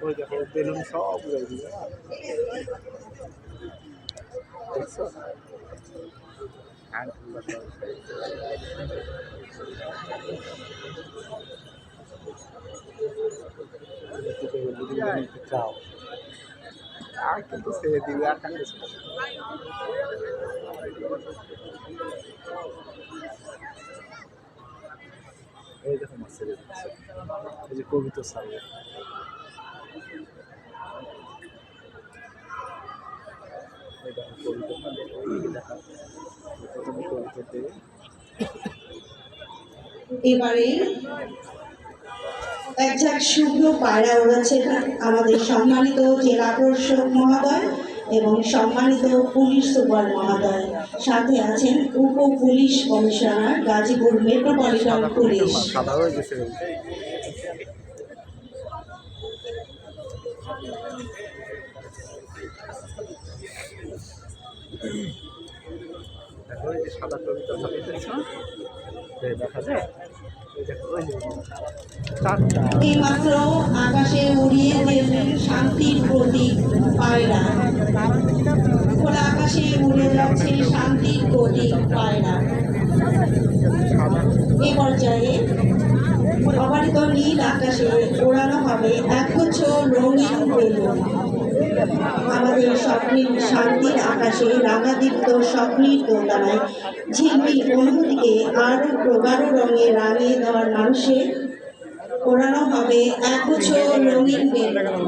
ওই দেখো বেলুন সব উড়াই দিবে দেখছো চাও আর কিন্তু ছেড়ে দিবে আর কাছে এই দেখো মাছ ছেড়ে দিচ্ছে এই যে কবিতা সামনে এই দেখো কবিতা কবিতা দেবে এবারে এক ঝাঁক শুভ্র পায়রা উড়াচ্ছেন আমাদের সম্মানিত জেলা প্রশাসক মহোদয় এবং সম্মানিত পুলিশ সুপার মহোদয়, সাথে আছেন উপ police commissioner Gazipur metropolitan police. সাদা কবিতা দেখা যায় এইমাত্র আকাশে উড়িয়ে দিলেন শান্তির প্রতীক পায়রা। খোলা আকাশে উড়ে যাচ্ছে শান্তির প্রতীক পায়রা। এ পর্যায়ে অবারিত নীল আকাশে ওড়ানো হবে একগুচ্ছ রঙিন বেলুন। আমাদের স্বপ্নের শান্তির আকাশে রাঙাদীপ্ত স্বপ্নের দোতলায় ঝিলমিল অনুভূতিকে আরো প্রগাঢ় রঙে রাঙিয়ে দেওয়ার মানুষে ওড়ানো হবে একগুচ্ছ রঙিন বেলুন।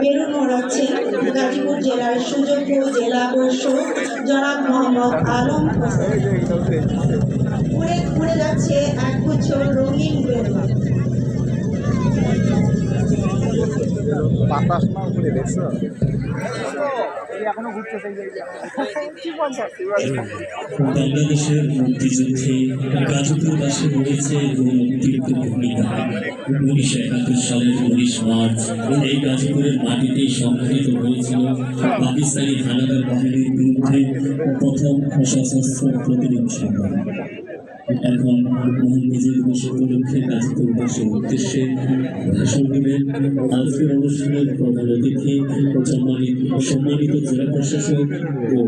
বেলুন ওড়াচ্ছে গাজীপুর জেলার সুযোগ্য জেলা প্রশাসক জনাব মোহাম্মদ আলম হোসেন। উড়ে উড়ে যাচ্ছে একগুচ্ছ রঙিন বেলুন। বাতাস না উপরে দেখছো বাংলাদেশের মুক্তিযুদ্ধে গাজীপুরবাসী রয়েছে উত্তীর্ণ ভূমিকা। 1971 সালের 19 মার্চ এই গাজীপুরের মাটিতেই সংঘটিত হয়েছিল পাকিস্তানি হানাদার বাহিনীর বিরুদ্ধে প্রথম সশস্ত্র প্রতিরোধ সংগ্রাম। এখন মহান বিজয় দিবস উপলক্ষে গাজীপুরবাসীর উদ্দেশ্যে ভাষণ দেবেন আজকের অনুষ্ঠানের প্রধান অতিথি সম্মানিত জেলা প্রশাসক ও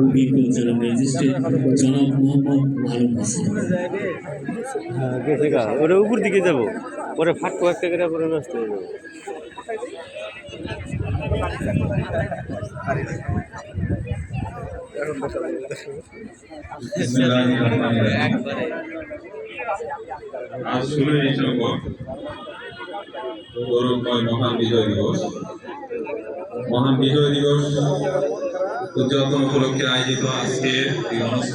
অভিজ্ঞ জেলা ম্যাজিস্ট্রেট জনাব মোহাম্মদ আলম হোসেন। ওটা উপর দিকে যাবো, পরে ফাটকো একটা করে পরে নষ্ট হয়ে যাবো। আজ 16 ডিসেম্বর গৌরবময় মহান বিজয় দিবস। মহান বিজয় দিবস উদযাপন উপলক্ষে আয়োজিত আজকে এই অনুষ্ঠান